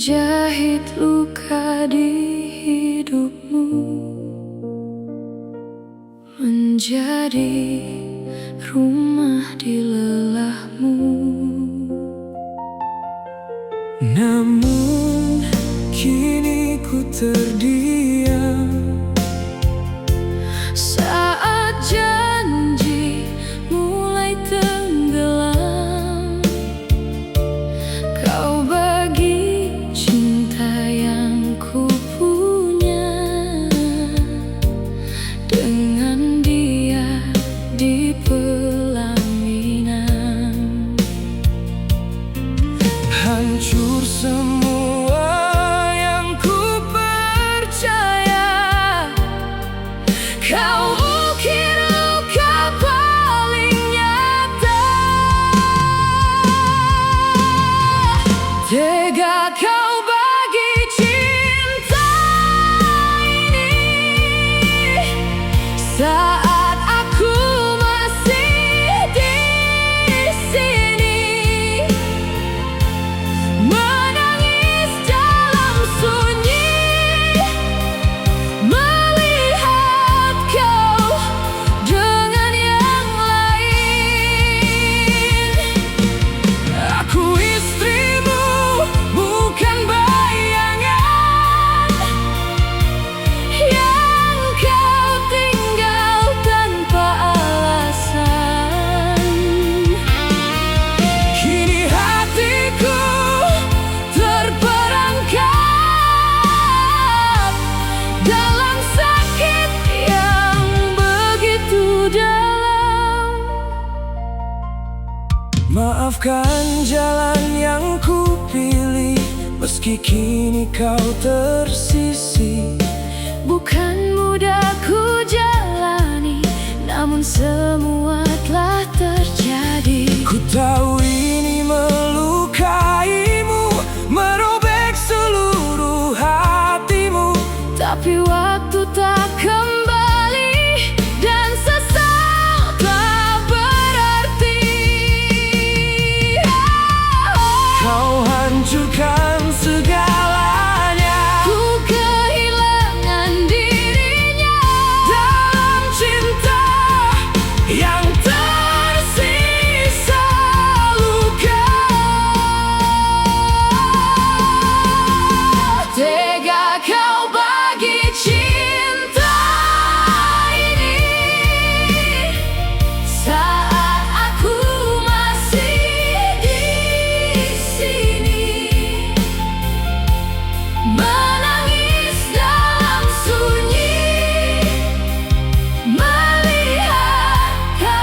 menjahit luka di hidupmu, menjadi rumah di lelahmu. Namun kini ku terdiam saat janji mulai tenggelam. Kau bagi cinta yang ku punya dengan dia di pelaminan. hancur semua yang ku percaya. Kau ukir luka paling nyata. Tega kau bagi cinta ini saat aku masih di sini, menangis dalam sunyi, melihat kau dengan yang lain. Aku istrimu, bukan bayangan Yang kau tinggal tanpa alasan. Kini hatiku terperangkap dalam sakit yang begitu dalam. maafkan jalan yang ku pilih, meski kini kau tersisih. Bukan mudah ku jalani, namun semua telah terjadi. Ku tahu ini melukaimu, merobek seluruh hatimu. Tapi waktu tak kembali dan sesal tak berarti. Kau hancurkan segalanya Ku kehilangan dirinya dalam cinta yang tersisa luka. Tega kau bagi cinta ini saat aku masih di sini, menangis dalam sunyi, melihat kau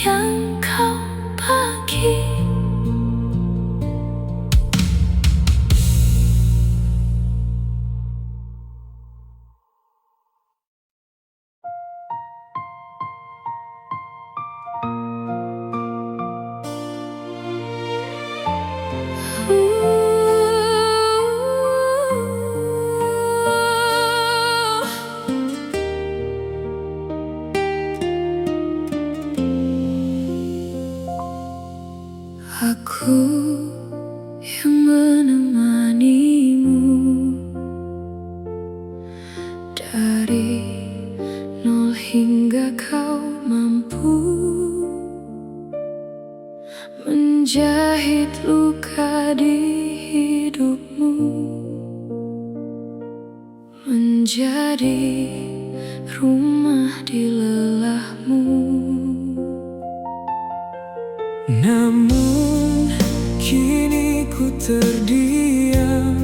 yang kau bagi. Aku yang menemanimu dari nol hingga kau mampu menjahit luka di hidupmu, menjadi rumah di lelahmu. Namun kini ku terdiam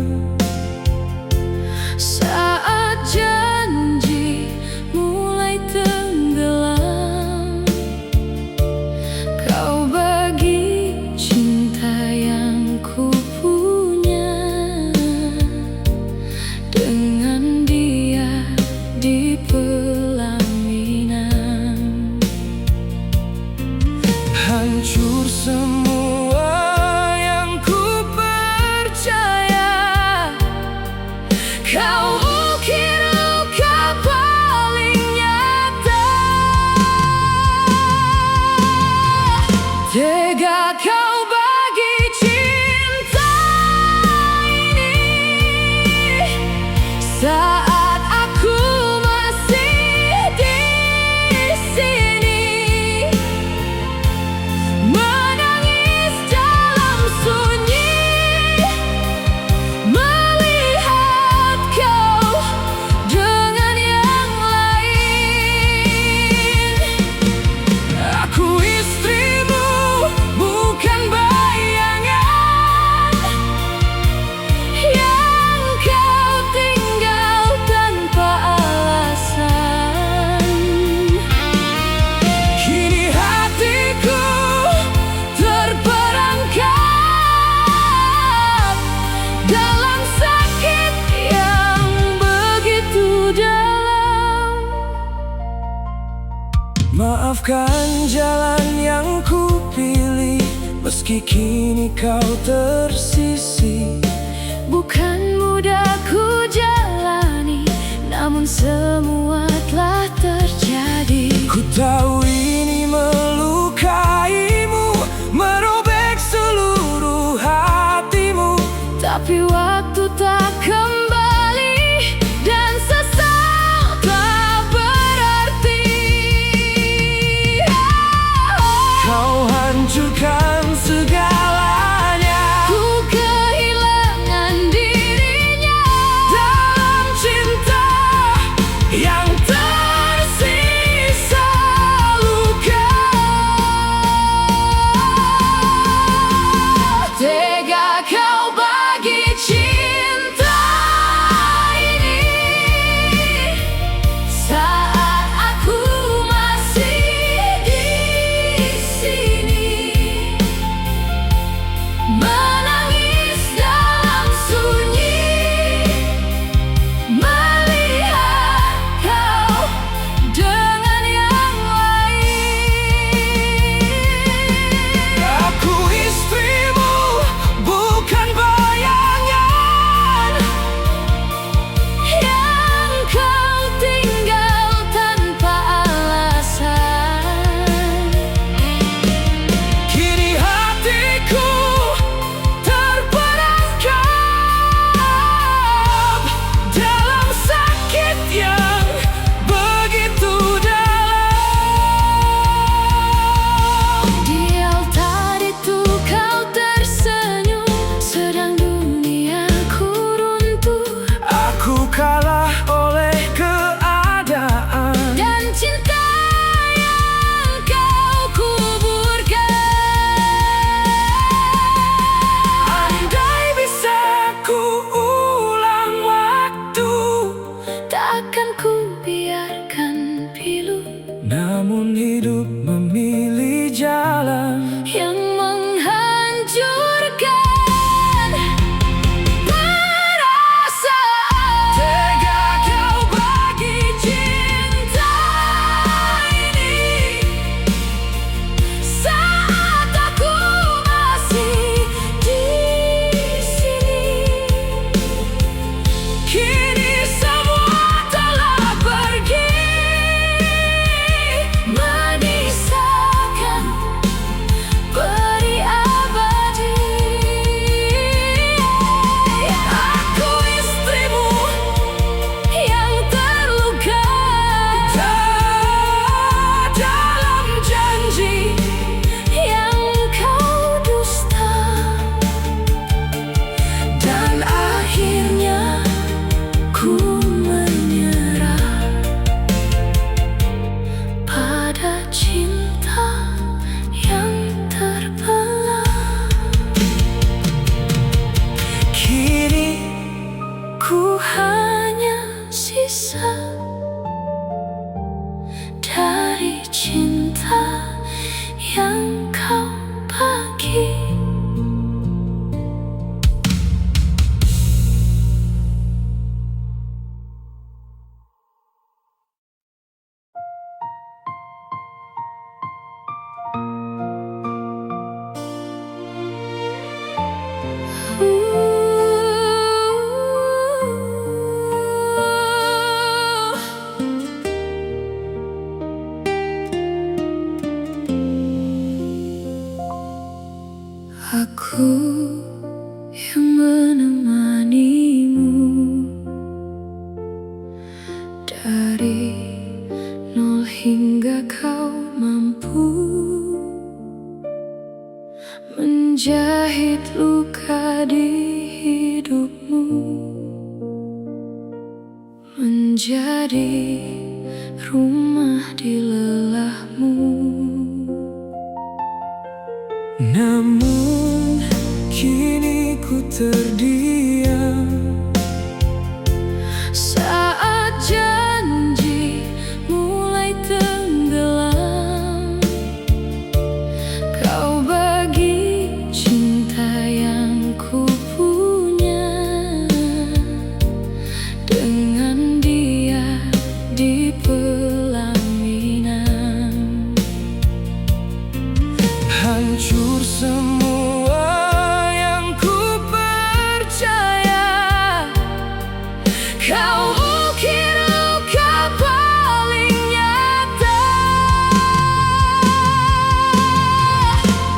Saat janji mulai tenggelam, kau bagi cinta yang ku punya dengan dia di pelaminan. hancur semua yang ku percaya. Kau ukir luka paling nyata. Tega kau bagi cinta ini saat aku masih di sini, menangis dalam sunyi, melihat kau dengan yang lain. Aku istrimu, bukan bayangan Yang kau tinggal tanpa alasan. kini hatiku Terperangkap dalam sakit yang begitu dalam. maafkan jalan yang ku pilih, meski kini kau tersisih. Bukan mudah ku jalani, namun semua telah terjadi. Ku tahu ini melukaimu, merobek seluruh hatimu. Tapi waktu tak kembali dan sesal tak berarti. Kau hancurkan segalanya Ku kehilangan dirinya dalam cinta yang tak Aku yang menemanimu dari nol hingga kau mampu menjahit luka di hidupmu, menjadi rumah di lelahmu. Namun kini ku terdiam saat janji mulai tenggelam. Kau bagi cinta yang ku punya dengan dia di pelaminan. hancur semua yang ku percaya. Kau ukir luka paling nyata.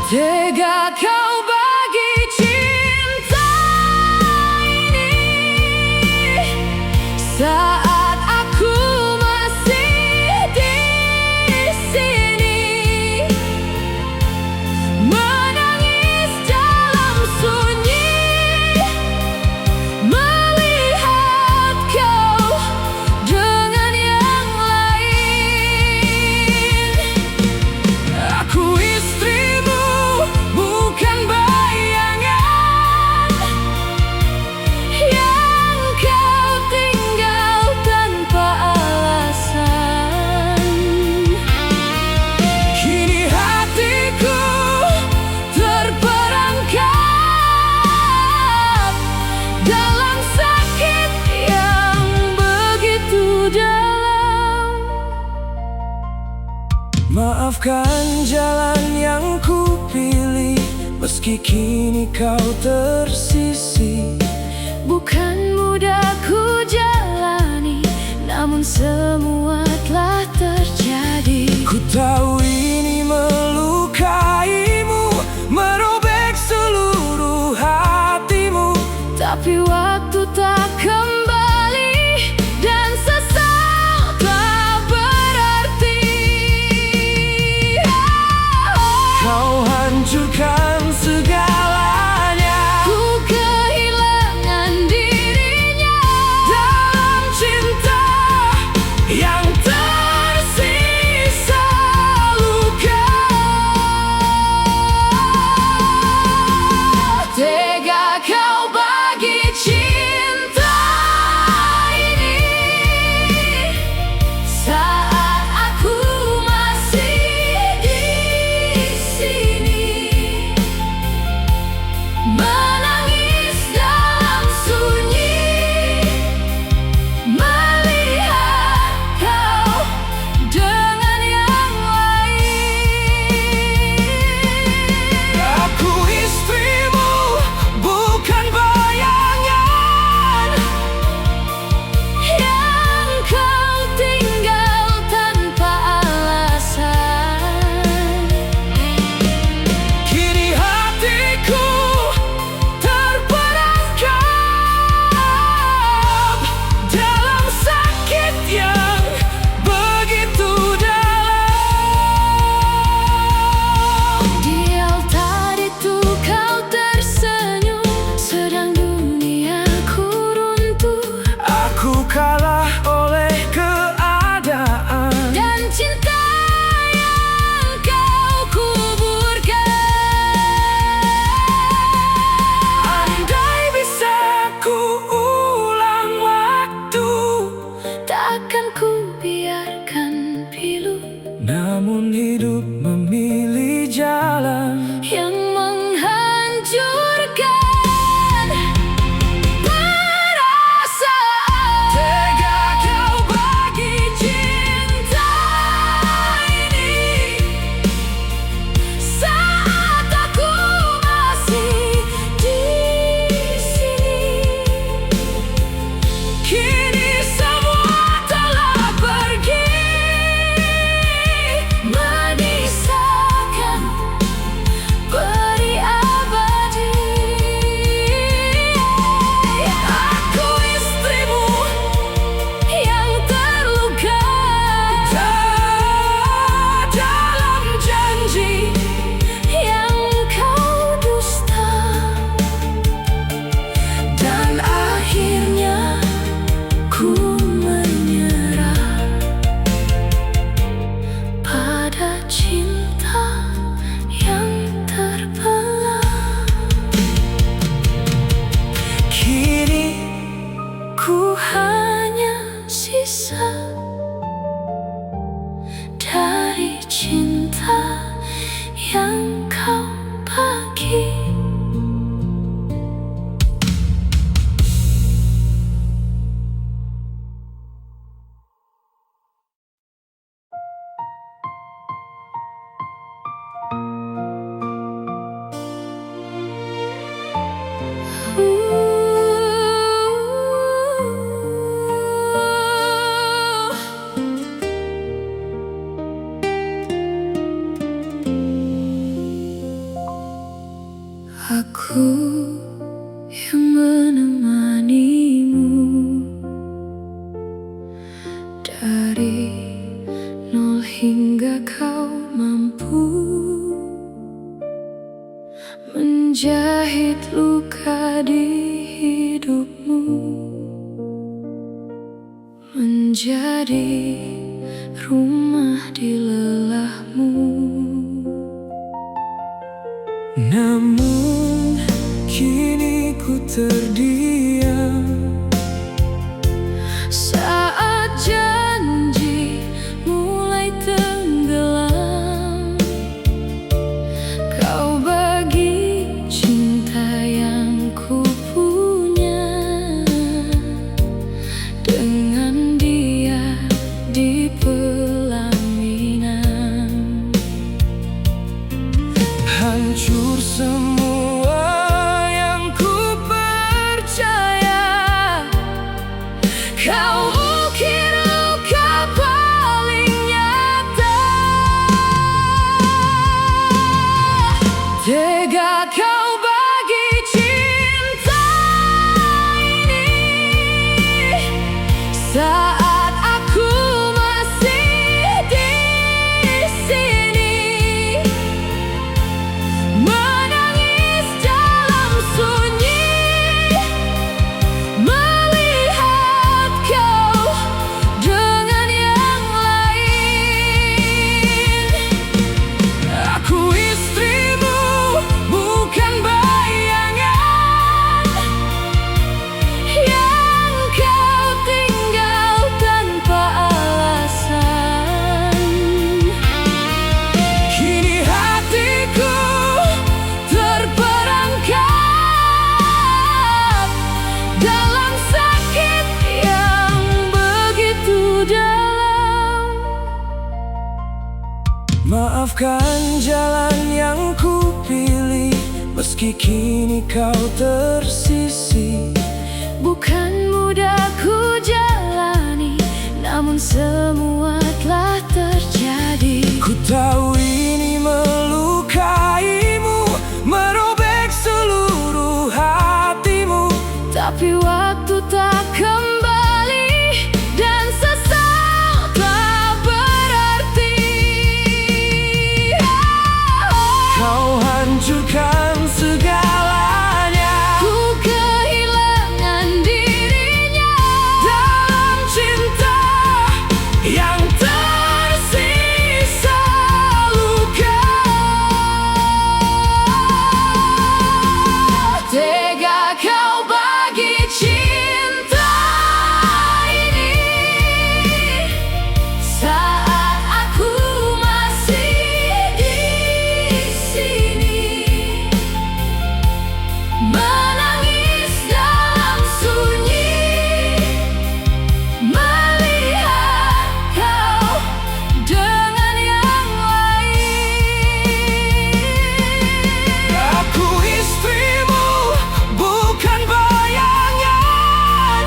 Tega kau bagi cinta ini saat aku masih di sini, menangis dalam sunyi, melihat kau dengan yang lain. Aku istrimu, bukan bayangan Yang kau tinggal tanpa alasan. Kini hatiku Terperangkap dalam sakit yang begitu dalam. maafkan jalan yang ku pilih, meski kini kau tersisih. Bukan mudah ku jalani, namun semua telah terjadi. Ku tahu ini melukaimu, merobek seluruh hatimu. Tapi waktu tak kembali dan sesal tak berarti. Kau hancurkan segalanya Ku kehilangan dirinya dalam cinta yang tersisa luka. Tega kau bagi cinta ini saat aku masih di sini, menangis dalam sunyi, melihat kau dengan yang lain. Aku istrimu, bukan bayangan Yang kau tinggal tanpa alasan. Kini hatiku terperangkap dalam sakit yang begitu dalam. Di altar itu kau tersenyum, sedang duniaku runtuh. Aku kalah oleh keadaan. Dan cinta yang kau kuburkan. Andai bisa ku ulang waktu, Takkan ku biarkan pilu namun hidup memilih jalan yang menghancurkan perasaan. tega kau bagi cinta ini Saat aku masih di sini, kini semua telah pergi. manis Aku yang menemanimu dari nol hingga kau mampu menjahit luka di hidupmu, menjadi rumah di lelahmu. Namun kini ku terdiam Saat janji mulai tenggelam, kau bagi cinta yang ku punya dengan dia di pelaminan. hancur semua yang ku percaya. Kau ukir luka paling nyata. Tega kau bagi cinta ini saat aku masih di sini, menangis dalam sunyi, melihat kau dengan yang lain. Aku istrimu, bukan bayangan Yang kau tinggal tanpa alasan. Kini hatiku Terperangkap dalam sakit yang begitu dalam. maafkan jalan yang ku pilih, meski kini kau tersisih. Bukan mudah ku jalani, namun semua telah terjadi. Ku tahu ini melukaimu, merobek seluruh hatimu. Tapi waktu tak kembali dan sesal tak berarti. Kau hancurkan segalanya Ku kehilangan dirinya dalam cinta yang tersisa luka. Tega kau bagi cinta ini saat aku masih di sini, menangis dalam sunyi, melihat kau dengan yang lain. Aku istrimu, bukan bayangan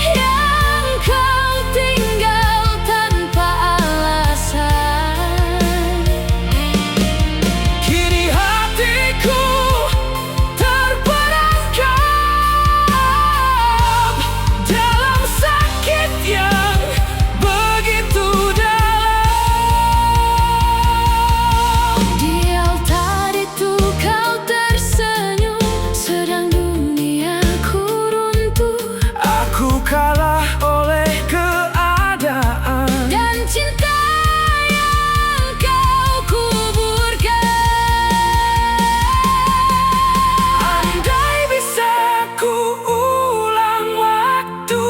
Yang kau tinggal tanpa alasan. Kini hatiku terperangkap dalam sakit yang begitu dalam. Di altar itu kau tersenyum, sedang duniaku runtuh. Aku kalah oleh keadaan. Dan cinta yang kau kuburkan. Andai bisa ku ulang waktu,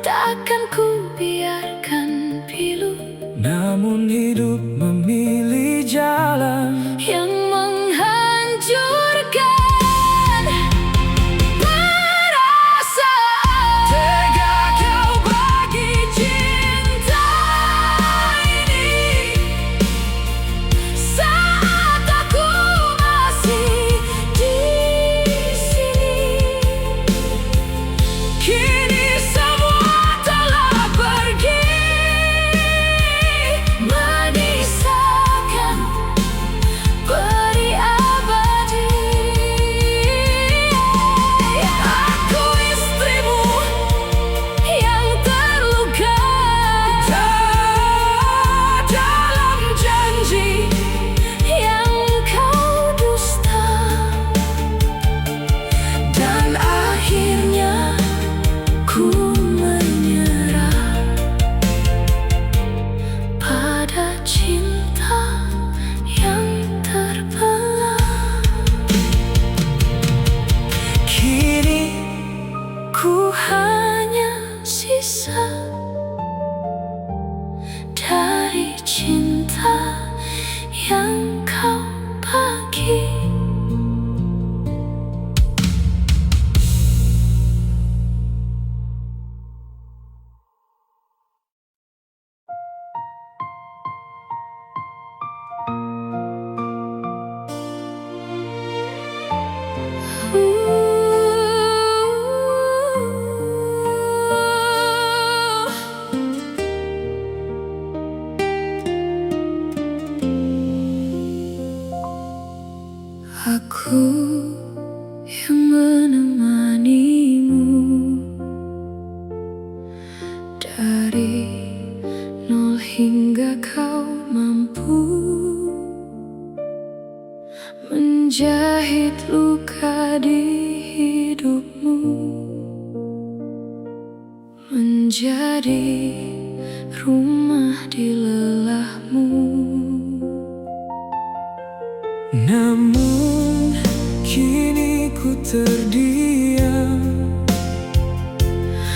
Takkan ku biarkan pilu namun hidup memilih jalan yang menghancurkan perasaan. tega kau bagi cinta ini Saat aku masih di sini, kini semua telah pergi. manis cinta yang kau bagi. Aku yang menemanimu dari nol hingga kau mampu menjahit luka di hidupmu, menjadi rumah di lelahmu. Namun kini ku terdiam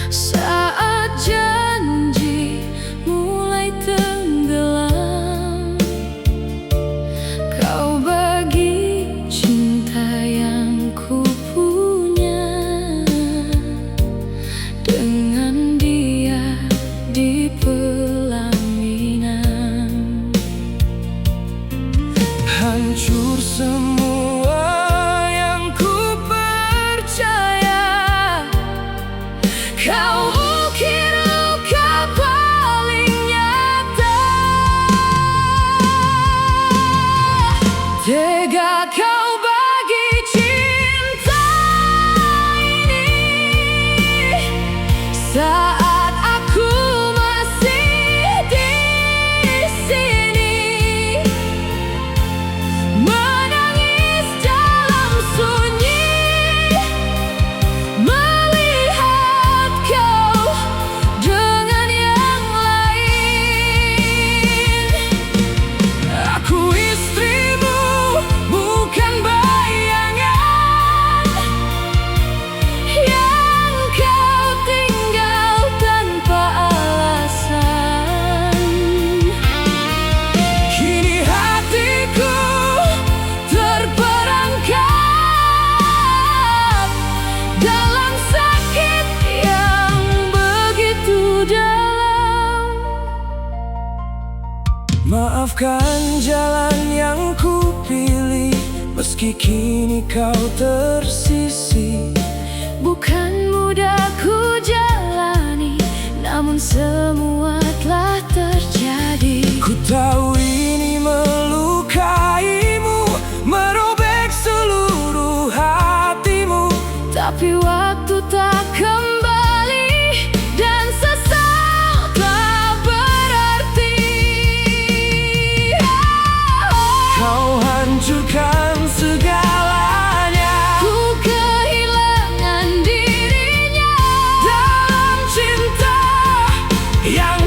Saat janji mulai tenggelam, kau bagi cinta yang ku punya dengan dia di pelaminan. hancur semua yang ku percaya. Kau ukir luka paling nyata. Tega kau bagi cinta ini saat aku masih di sini, menangis dalam sunyi, melihat kau dengan yang lain. Aku istrimu, bukan bayangan Yang kau tinggal tanpa alasan. kini hatiku Terperangkap dalam sakit yang begitu dalam. maafkan jalan yang ku pilih, meski kini kau tersisih. Bukan mudah ku jalani, namun semua telah terjadi. Ku tahu ini melukaimu, merobek seluruh hatimu. Tapi waktu tak kembali dan sesal tak berarti. Kau hancurkan segalanya Ku kehilangan dirinya dalam cinta yang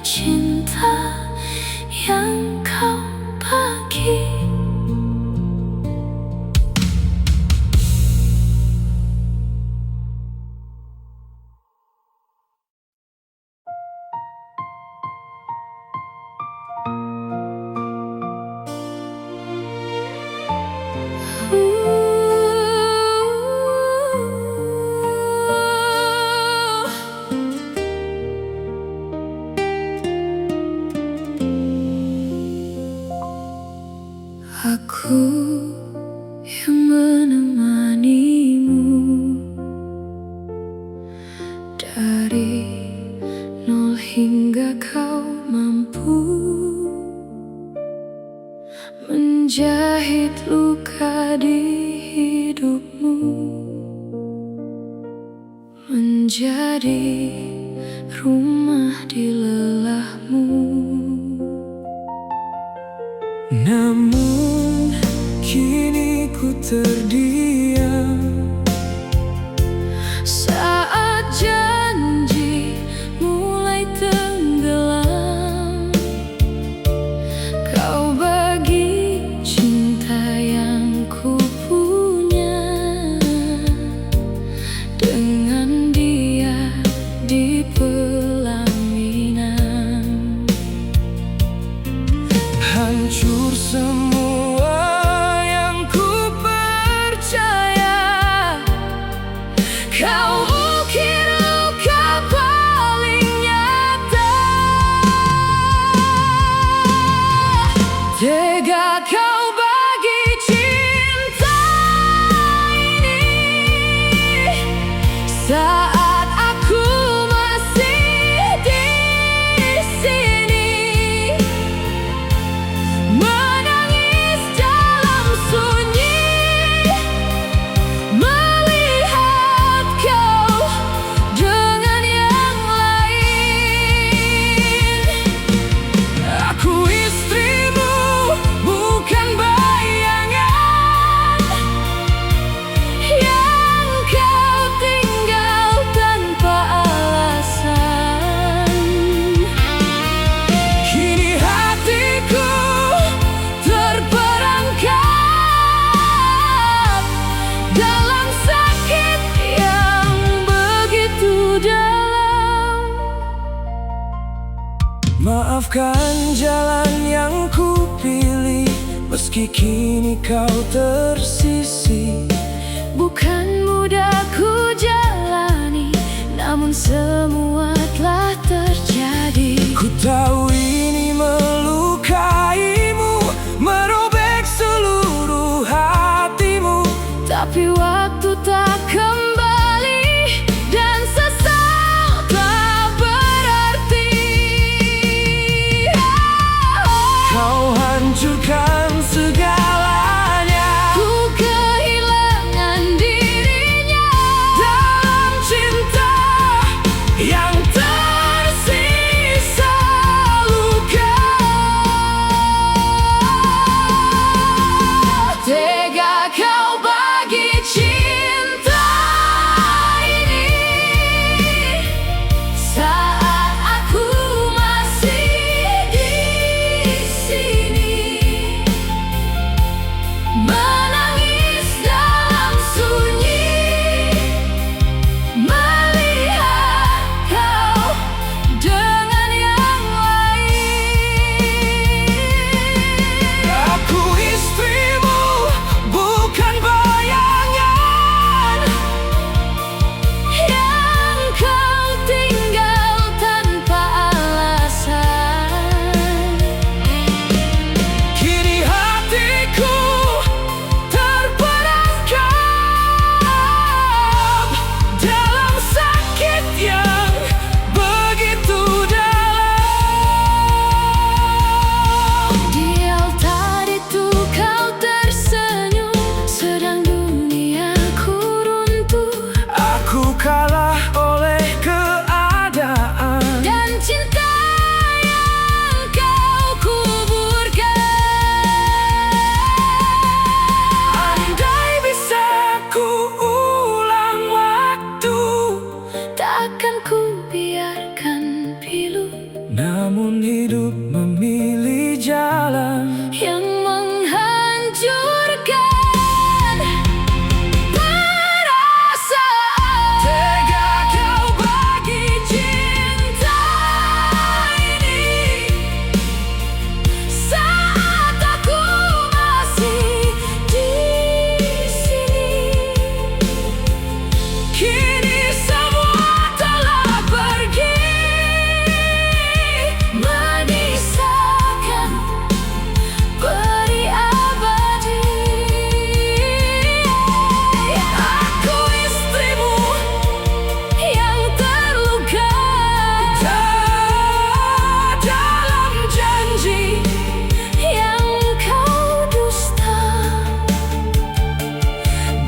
cinta yang kau bagi. Aku yang menemanimu dari nol hingga kau mampu menjahit luka di hidupmu, menjadi rumah di lelahmu. Namun kini ku terdiam saat janji mulai tenggelam. Kau bagi cinta yang ku punya dengan dia di pelaminan. hancur semua yang ku percaya. Kau ukir luka paling nyata. Tega kau bagi cinta ini saat aku masih di sini, menangis dalam sunyi, melihat kau dengan yang lain. Aku istrimu, bukan bayangan Yang kau tinggal tanpa alasan. Kini hatiku Terperangkap dalam sakit yang begitu dalam. maafkan jalan yang ku pilih, meski kini kau tersisih. Bukan mudah ku jalani, namun semua telah terjadi. Ku tahu ini melukaimu, merobek seluruh hatimu. Tapi waktu tak kembali dan sesal tak berarti. Kau hancurkan segalanya Ku kehilangan dirinya dalam cinta yang tak Namun hidup memilih jalan yang menghancurkan perasaan. Tega kau bagi cinta ini Saat aku masih di sini, Kini semua telah pergi, menyisakan peri abadi. Aku istrimu Yang terluka dalam janji yang kau dusta,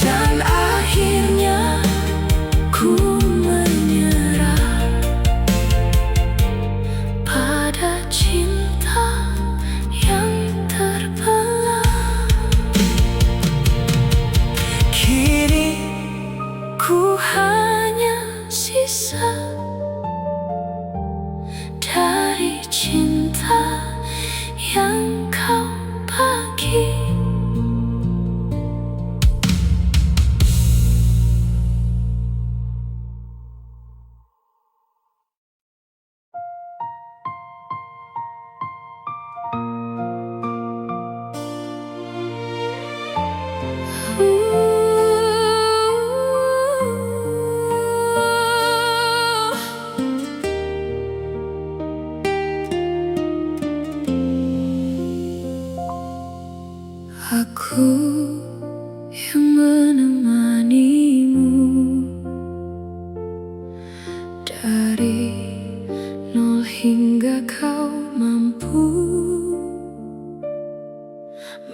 dan akhirnya ku menyerah pada cinta yang terbelah. kini Ku hanya sisa dari cinta yang kau bagi. Aku yang menemanimu dari nol hingga kau mampu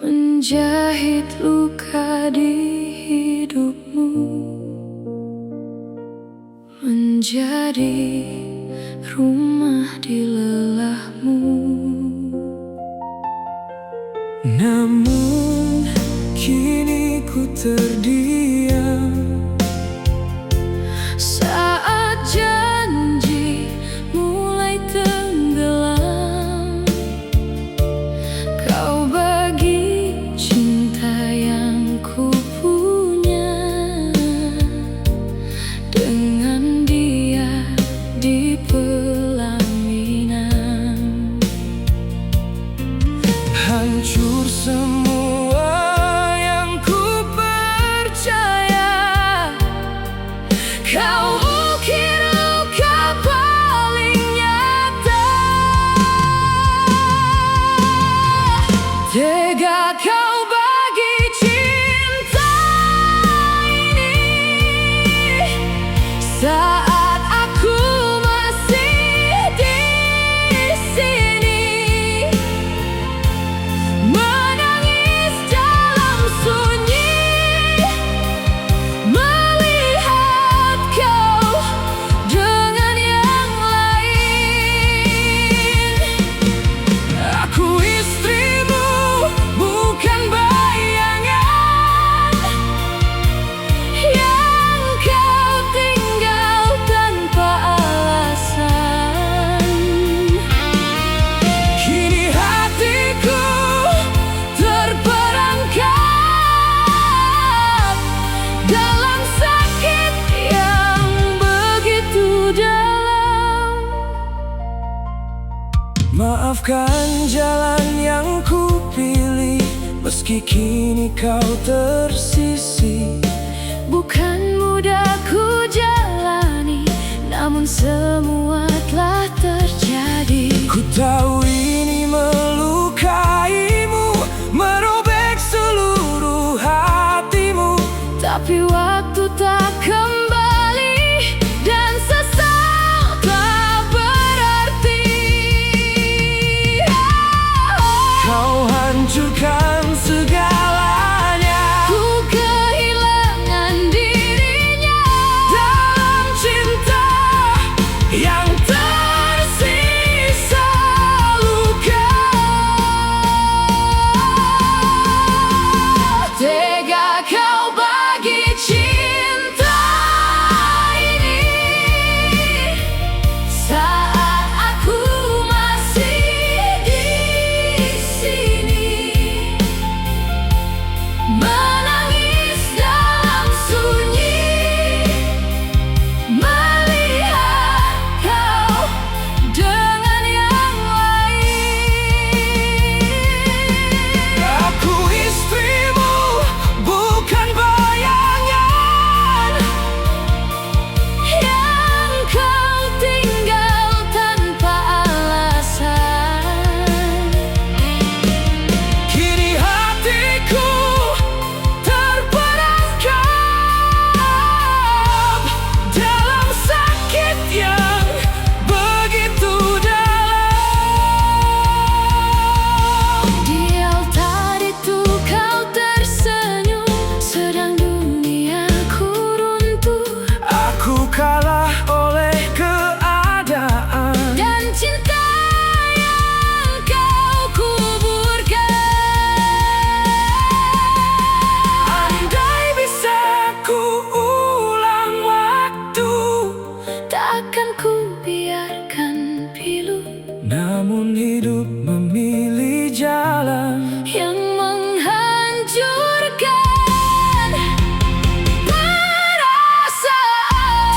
menjahit luka di hidupmu, menjadi rumah di lelahmu. namun kini ku terdiam Saat janji mulai tenggelam, kau bagi cinta yang ku punya dengan dia di pelaminan. hancur semua yang ku percaya. Kau ukir luka paling nyata. Tega kau bagi cinta ini Saat aku masih di sini, menangis dalam sunyi, melihat kau dengan yang lain. Aku istrimu, bukan bayangan Yang kau tinggal tanpa alasan. Kini hatiku Terperangkap dalam sakit yang begitu dalam. maafkan jalan yang ku pilih, meski kini kau tersisih. Bukan mudah ku jalani, namun semua telah terjadi. Ku tahu ini melukaimu, merobek seluruh hatimu. Tapi waktu tak kembali dan sesal tak berarti. Kau hancurkan segalanya Ku kehilangan dirinya dalam cinta yang Namun hidup memilih jalan yang menghancurkan perasaan.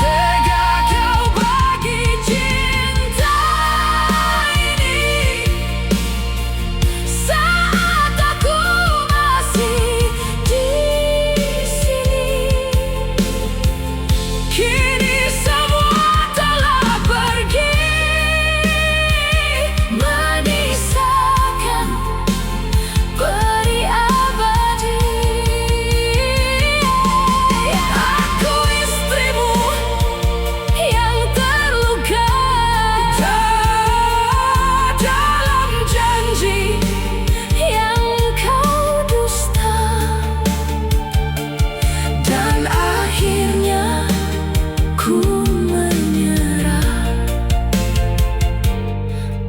Tega kau bagi cinta ini Saat aku masih di sini, kini semua telah pergi, menisahkan peri abadi. Aku istrimu yang terluka dalam janji yang kau dusta, dan akhirnya ku menyerah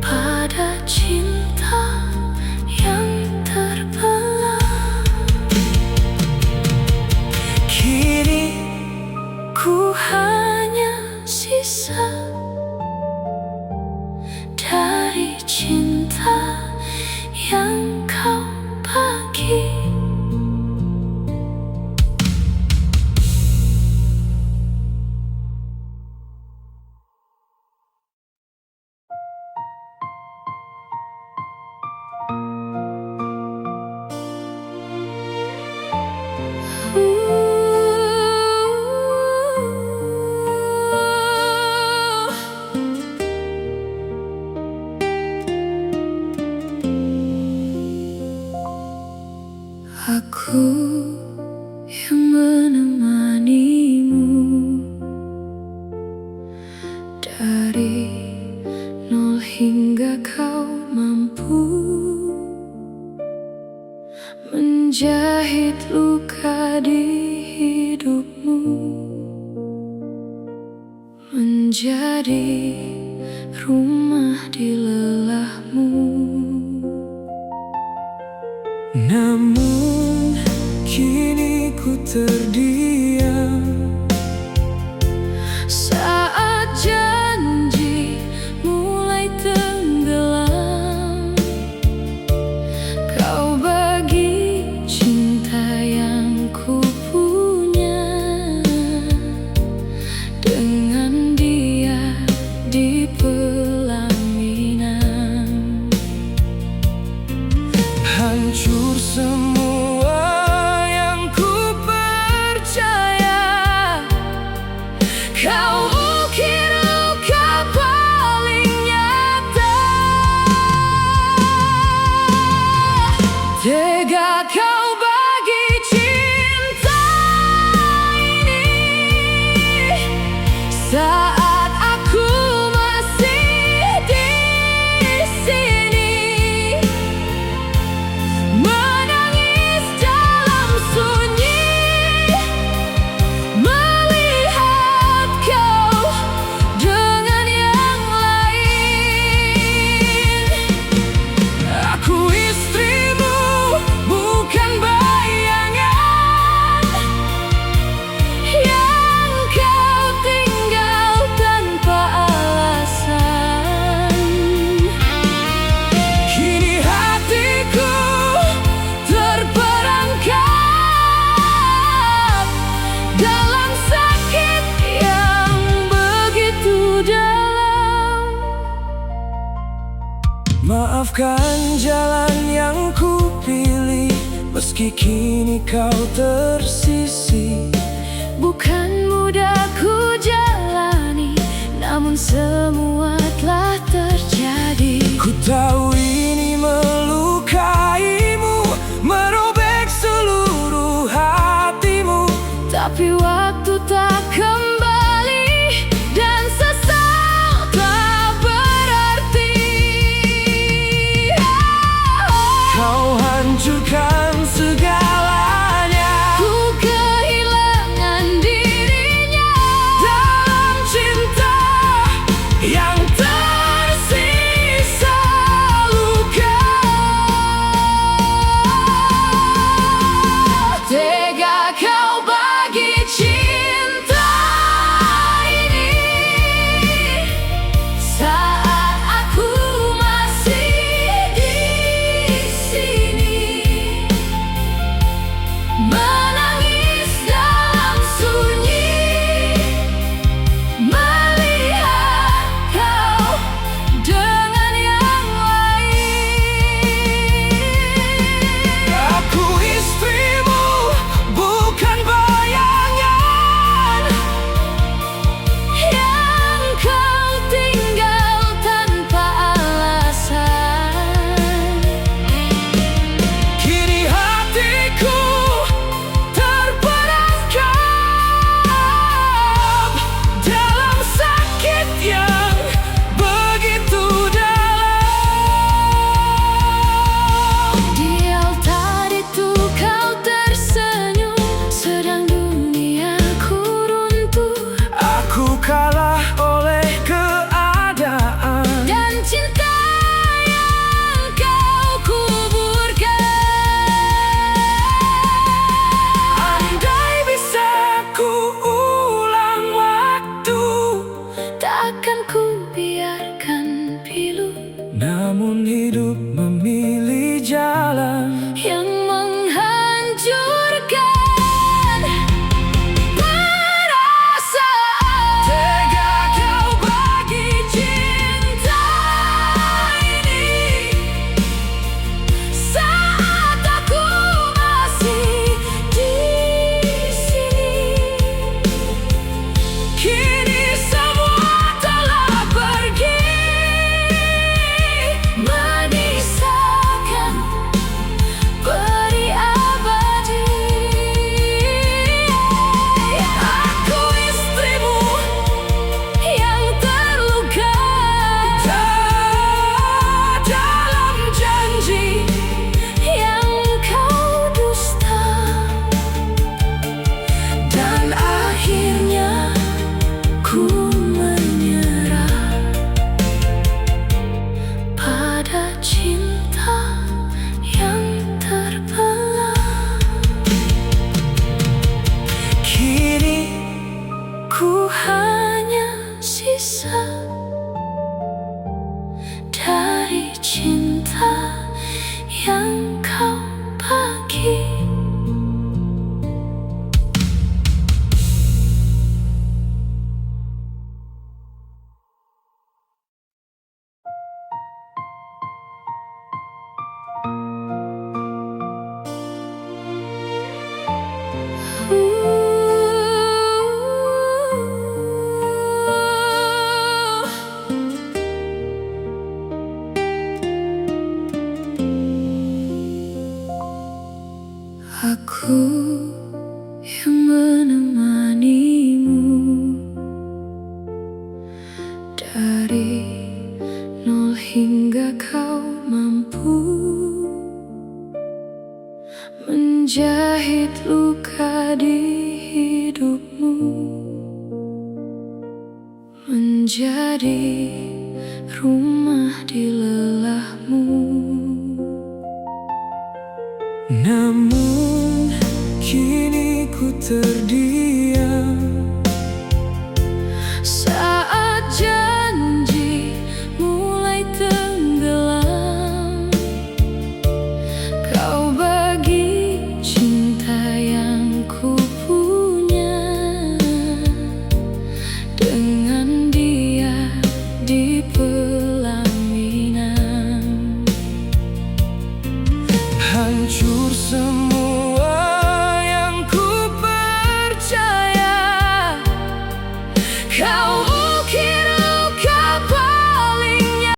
pada cinta yang terbelah. kini Ku hanya sisa dari cinta yang kau bagi. Aku yang menemanimu dari nol hingga kau mampu menjahit luka di hidupmu, menjadi rumah di lelahmu. namun kini ku terdiam Saat janji mulai tenggelam, kau bagi cinta yang ku punya dengan dia di pelaminan. hancur semua yang ku percaya. Kau ukir luka paling nyata. Tega kau bagi cinta ini Saat aku masih di sini, menangis dalam sunyi, melihat kau dengan yang lain. aku istrimu, bukan bayangan Yang kau tinggal tanpa alasan. kini hatiku terperangkap Dalam sakit yang begitu dalam. maafkan jalan yang ku pilih, meski kini kau tersisih. Bukan mudah ku jalani, namun semua telah terjadi. Ku tahu ini melukaimu, merobek seluruh hatimu. Tapi waktu tak kembali dan sesal tak berarti. Kau hancurkan segalanya Ku kehilangan dirinya dalam cinta yang Namun hidup memilih jalan yang menghancurkan perasaan. Tega kau bagi cinta ini Saat aku masih di sini, Kini semua telah pergi. menisahkan peri abadi. Aku istrimu yang terluka Dalam janji yang kau dusta, dan akhirnya ku menyerah pada cinta yang terbelah. kini Ku hanya sisa dari cinta yang kau bagi. Aku yang menemanimu dari nol hingga kau mampu menjahit luka di hidupmu, menjadi rumah di lelahmu. namun kini ku